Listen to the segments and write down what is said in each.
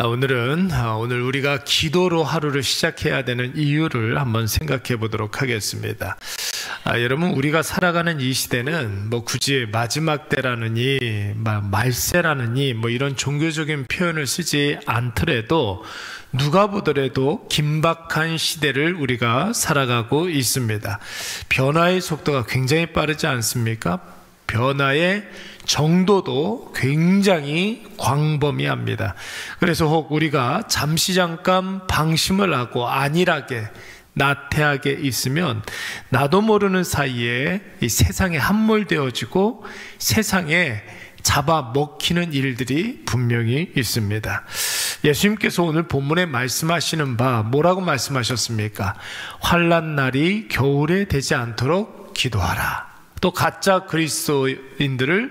오늘 우리가 기도로 하루를 시작해야 되는 이유를 한번 생각해 보도록 하겠습니다. 여러분, 우리가 살아가는 이 시대는 굳이 마지막 때라느니 말세라느니 이런 종교적인 표현을 쓰지 않더라도 누가 보더라도 긴박한 시대를 우리가 살아가고 있습니다. 변화의 속도가 굉장히 빠르지 않습니까? 변화의 정도도 굉장히 광범위합니다. 그래서 혹 우리가 잠시 잠깐 방심을 하고 안일하게 나태하게 있으면 나도 모르는 사이에 이 세상에 함몰되어지고 세상에 잡아먹히는 일들이 분명히 있습니다. 예수님께서 오늘 본문에 말씀하시는 바 뭐라고 말씀하셨습니까? 환난 날이 겨울에 되지 않도록 기도하라. 또 가짜 그리스도를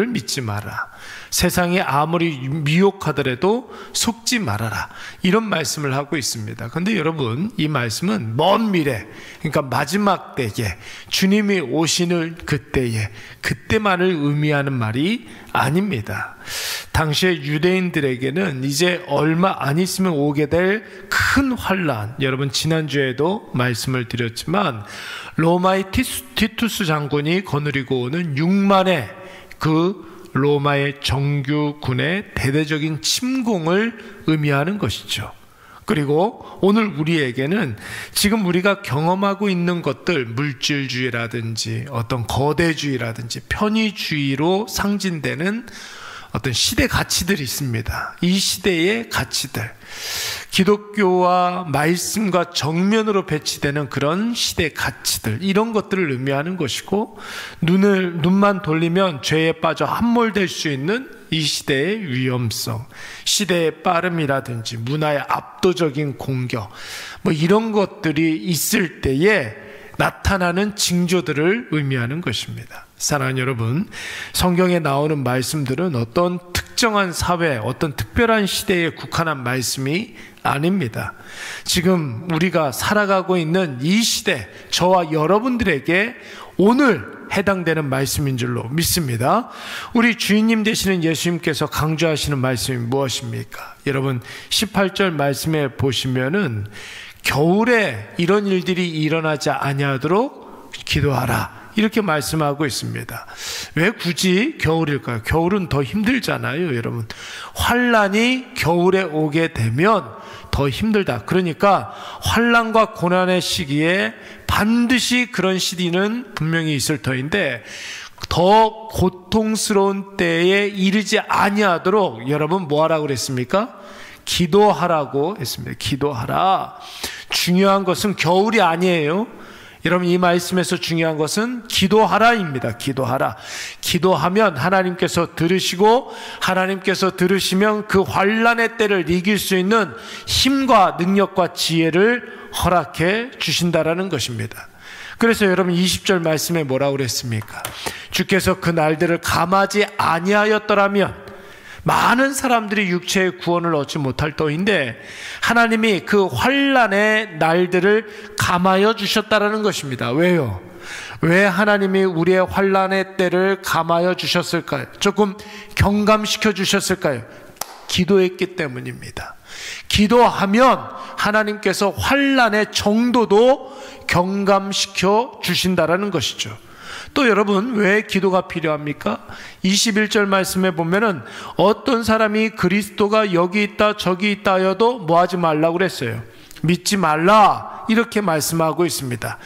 믿지 마라. 세상이 아무리 미혹하더라도 속지 말아라. 이런 말씀을 하고 있습니다. 그런데 여러분, 이 말씀은 먼 미래, 그러니까 마지막 때에, 주님이 오시는 그때만을 의미하는 말이 아닙니다. 당시에 유대인들에게는 이제 얼마 안 있으면 오게 될 큰 환난, 여러분 지난주에도 말씀을 드렸지만 로마의 티투스 장군이 거느리고 오는 6만의 그 로마의 정규군의 대대적인 침공을 의미하는 것이죠. 그리고 오늘 우리에게는 지금 우리가 경험하고 있는 것들, 물질주의라든지 어떤 거대주의라든지 편의주의로 상징되는 어떤 시대 가치들이 있습니다. 이 시대의 가치들, 기독교와 말씀과 정면으로 배치되는 그런 시대 가치들, 이런 것들을 의미하는 것이고, 눈만 돌리면 죄에 빠져 함몰될 수 있는 이 시대의 위험성, 시대의 빠름이라든지 문화의 압도적인 공격, 이런 것들이 있을 때에 나타나는 징조들을 의미하는 것입니다. 사랑하는 여러분, 성경에 나오는 말씀들은 어떤 특정한 사회, 어떤 특별한 시대에 국한한 말씀이 아닙니다. 지금 우리가 살아가고 있는 이 시대, 저와 여러분들에게 오늘 해당되는 말씀인 줄로 믿습니다. 우리 주인님 되시는 예수님께서 강조하시는 말씀이 무엇입니까? 여러분, 18절 말씀에 보시면은 겨울에 이런 일들이 일어나지 아니하도록 기도하라, 이렇게 말씀하고 있습니다. 왜 굳이 겨울일까요? 겨울은 더 힘들잖아요, 여러분. 환난이 겨울에 오게 되면 더 힘들다. 그러니까 환난과 고난의 시기에 반드시 그런 시기는 분명히 있을 터인데, 더 고통스러운 때에 이르지 아니하도록 여러분 뭐하라고 그랬습니까? 기도하라고 했습니다. 기도하라. 중요한 것은 겨울이 아니에요. 여러분, 이 말씀에서 중요한 것은 기도하라입니다. 기도하라. 기도하면 하나님께서 들으시고, 하나님께서 들으시면 그 환난의 때를 이길 수 있는 힘과 능력과 지혜를 허락해 주신다라는 것입니다. 그래서 여러분, 20절 말씀에 뭐라고 그랬습니까? 주께서 그 날들을 감하지 아니하였더라면 많은 사람들이 육체의 구원을 얻지 못할 터인데, 하나님이 그 환난의 날들을 감하여 주셨다라는 것입니다. 왜요? 왜 하나님이 우리의 환난의 때를 감하여 주셨을까요? 조금 경감시켜 주셨을까요? 기도했기 때문입니다. 기도하면 하나님께서 환난의 정도도 경감시켜 주신다라는 것이죠. 또 여러분, 왜 기도가 필요합니까? 21절 말씀에 보면은 어떤 사람이 그리스도가 여기 있다 저기 있다 하여도 뭐 하지 말라고 그랬어요? 믿지 말라, 이렇게 말씀하고 있습니다.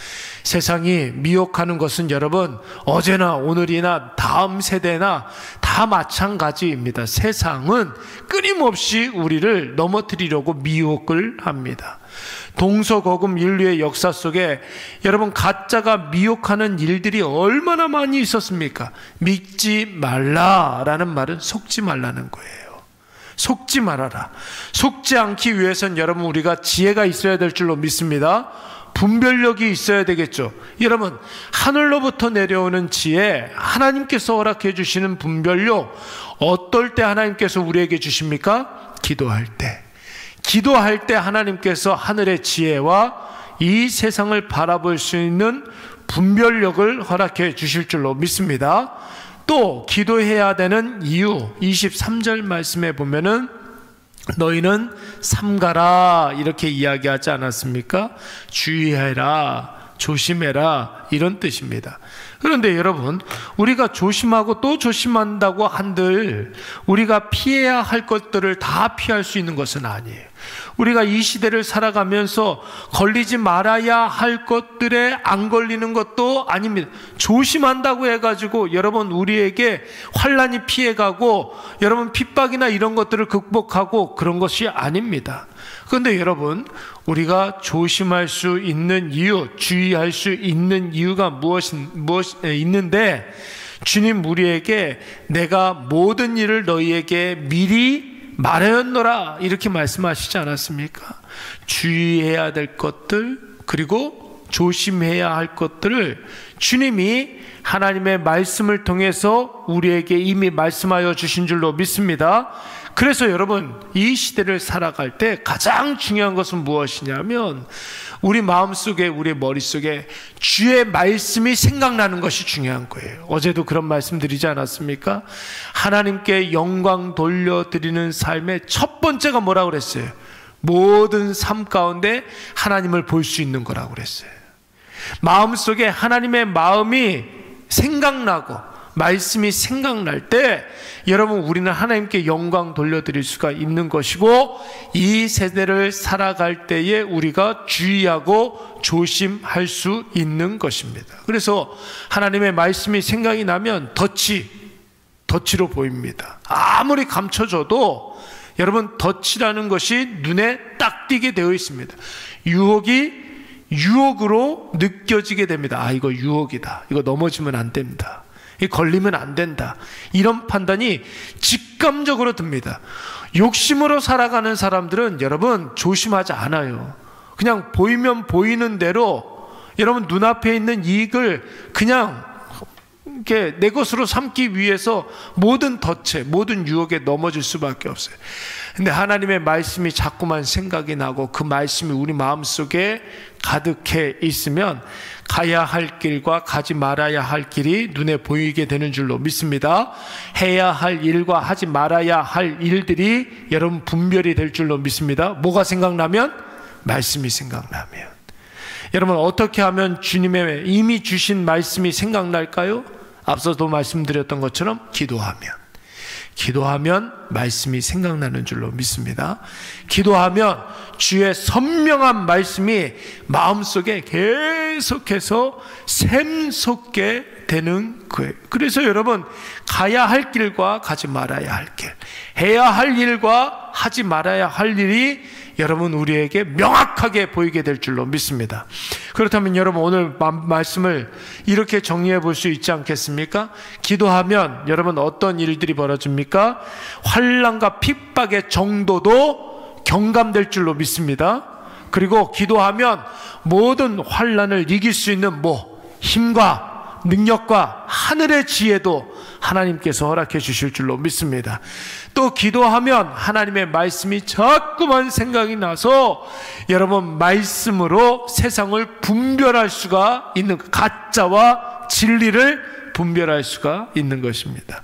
세상이 미혹하는 것은 여러분, 어제나 오늘이나 다음 세대나 다 마찬가지입니다. 세상은 끊임없이 우리를 넘어뜨리려고 미혹을 합니다. 동서고금 인류의 역사 속에 여러분, 가짜가 미혹하는 일들이 얼마나 많이 있었습니까? 믿지 말라라는 말은 속지 말라는 거예요. 속지 말아라. 속지 않기 위해선 여러분, 우리가 지혜가 있어야 될 줄로 믿습니다. 분별력이 있어야 되겠죠. 여러분, 하늘로부터 내려오는 지혜, 하나님께서 허락해 주시는 분별력, 어떨 때 하나님께서 우리에게 주십니까? 기도할 때. 기도할 때 하나님께서 하늘의 지혜와 이 세상을 바라볼 수 있는 분별력을 허락해 주실 줄로 믿습니다. 또 기도해야 되는 이유, 23절 말씀에 보면은 너희는 삼가라 이렇게 이야기하지 않았습니까? 주의해라, 조심해라 이런 뜻입니다. 그런데 여러분, 우리가 조심하고 또 조심한다고 한들 우리가 피해야 할 것들을 다 피할 수 있는 것은 아니에요. 우리가 이 시대를 살아가면서 걸리지 말아야 할 것들에 안 걸리는 것도 아닙니다. 조심한다고 해가지고 여러분 우리에게 환난이 피해가고 여러분 핍박이나 이런 것들을 극복하고 그런 것이 아닙니다. 그런데 여러분, 우리가 조심할 수 있는 이유, 주의할 수 있는 이유가 무엇 있는데, 주님 우리에게 내가 모든 일을 너희에게 미리 말하였노라 이렇게 말씀하시지 않았습니까? 주의해야 될 것들, 그리고 조심해야 할 것들을 주님이 하나님의 말씀을 통해서 우리에게 이미 말씀하여 주신 줄로 믿습니다. 그래서 여러분, 이 시대를 살아갈 때 가장 중요한 것은 무엇이냐면 우리 마음속에, 우리 머릿속에 주의 말씀이 생각나는 것이 중요한 거예요. 어제도 그런 말씀 드리지 않았습니까? 하나님께 영광 돌려드리는 삶의 첫 번째가 뭐라고 그랬어요? 모든 삶 가운데 하나님을 볼 수 있는 거라고 그랬어요. 마음속에 하나님의 마음이 생각나고 말씀이 생각날 때 여러분 우리는 하나님께 영광 돌려드릴 수가 있는 것이고, 이 세대를 살아갈 때에 우리가 주의하고 조심할 수 있는 것입니다. 그래서 하나님의 말씀이 생각이 나면 덫으로 보입니다. 아무리 감춰져도 여러분 덫이라는 것이 눈에 딱 띄게 되어 있습니다. 유혹이 유혹으로 느껴지게 됩니다. 아, 이거 유혹이다, 이거 넘어지면 안 됩니다, 걸리면 안 된다, 이런 판단이 직감적으로 듭니다. 욕심으로 살아가는 사람들은 여러분 조심하지 않아요. 그냥 보이면 보이는 대로 여러분 눈앞에 있는 이익을 그냥 이렇게 내 것으로 삼기 위해서 모든 덫에, 모든 유혹에 넘어질 수밖에 없어요. 근데 하나님의 말씀이 자꾸만 생각이 나고 그 말씀이 우리 마음속에 가득해 있으면 가야 할 길과 가지 말아야 할 길이 눈에 보이게 되는 줄로 믿습니다. 해야 할 일과 하지 말아야 할 일들이 여러분 분별이 될 줄로 믿습니다. 뭐가 생각나면? 말씀이 생각나면. 여러분 어떻게 하면 주님의 이미 주신 말씀이 생각날까요? 앞서도 말씀드렸던 것처럼 기도하면 말씀이 생각나는 줄로 믿습니다. 기도하면 주의 선명한 말씀이 마음속에 계속해서 샘솟게 되는 거예요. 그래서 여러분 가야 할 길과 가지 말아야 할 길, 해야 할 일과 하지 말아야 할 일이 여러분 우리에게 명확하게 보이게 될 줄로 믿습니다. 그렇다면 여러분 오늘 말씀을 이렇게 정리해 볼 수 있지 않겠습니까? 기도하면 여러분 어떤 일들이 벌어집니까? 환난과 핍박의 정도도 경감될 줄로 믿습니다. 그리고 기도하면 모든 환난을 이길 수 있는 힘과 능력과 하늘의 지혜도 하나님께서 허락해 주실 줄로 믿습니다. 또 기도하면 하나님의 말씀이 자꾸만 생각이 나서 여러분 말씀으로 세상을 분별할 수가 있는, 가짜와 진리를 분별할 수가 있는 것입니다.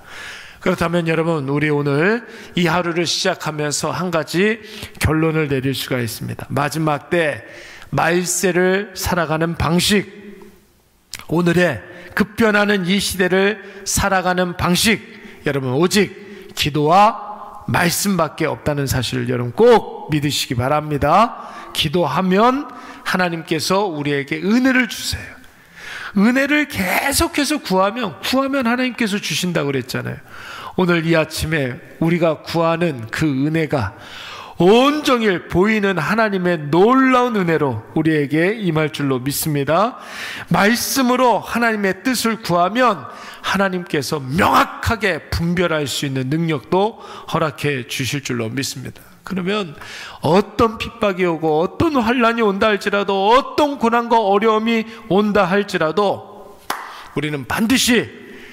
그렇다면 여러분 우리 오늘 이 하루를 시작하면서 한 가지 결론을 내릴 수가 있습니다. 마지막 때 말세를 살아가는 방식, 오늘의 급변하는 이 시대를 살아가는 방식, 여러분 오직 기도와 말씀밖에 없다는 사실을 여러분 꼭 믿으시기 바랍니다. 기도하면 하나님께서 우리에게 은혜를 주세요. 은혜를 계속해서 구하면 하나님께서 주신다고 그랬잖아요. 오늘 이 아침에 우리가 구하는 그 은혜가 온종일 보이는 하나님의 놀라운 은혜로 우리에게 임할 줄로 믿습니다. 말씀으로 하나님의 뜻을 구하면 하나님께서 명확하게 분별할 수 있는 능력도 허락해 주실 줄로 믿습니다. 그러면 어떤 핍박이 오고 어떤 환난이 온다 할지라도, 어떤 고난과 어려움이 온다 할지라도 우리는 반드시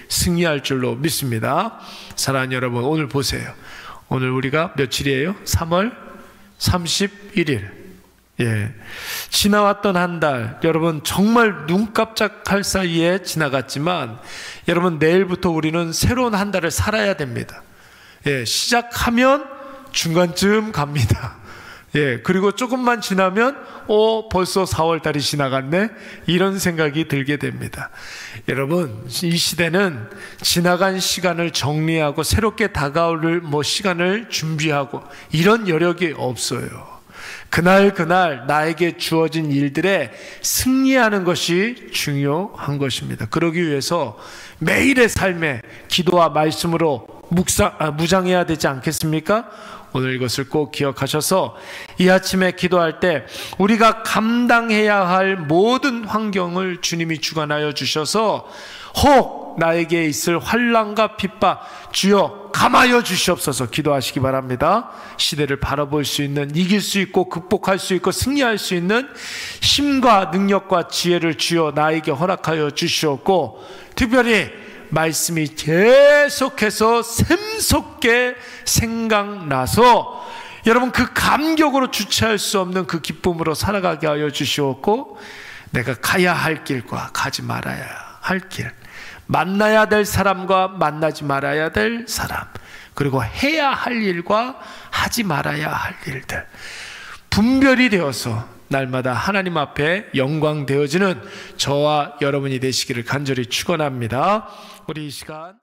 승리할 줄로 믿습니다. 사랑하는 여러분, 오늘 보세요. 오늘 우리가 며칠이에요? 3월 31일. 지나왔던 한 달, 여러분 정말 눈 깜짝할 사이에 지나갔지만 여러분 내일부터 우리는 새로운 한 달을 살아야 됩니다. 시작하면 중간쯤 갑니다. 예, 그리고 조금만 지나면 벌써 4월 달이 지나갔네, 이런 생각이 들게 됩니다. 여러분, 이 시대는 지나간 시간을 정리하고 새롭게 다가올 시간을 준비하고 이런 여력이 없어요. 그날 나에게 주어진 일들에 승리하는 것이 중요한 것입니다. 그러기 위해서 매일의 삶에 기도와 말씀으로 무장해야 되지 않겠습니까? 오늘 이것을 꼭 기억하셔서 이 아침에 기도할 때 우리가 감당해야 할 모든 환경을 주님이 주관하여 주셔서 혹 나에게 있을 환난과 핍박 주여 감하여 주시옵소서 기도하시기 바랍니다. 시대를 바라볼 수 있는, 이길 수 있고 극복할 수 있고 승리할 수 있는 힘과 능력과 지혜를 주여 나에게 허락하여 주시옵고, 특별히 말씀이 계속해서 샘솟게 생각나서 여러분 그 감격으로 주체할 수 없는 그 기쁨으로 살아가게 하여 주시옵고, 내가 가야 할 길과 가지 말아야 할 길, 만나야 될 사람과 만나지 말아야 될 사람, 그리고 해야 할 일과 하지 말아야 할 일들 분별이 되어서 날마다 하나님 앞에 영광되어지는 저와 여러분이 되시기를 간절히 축원합니다. 우리 이 시간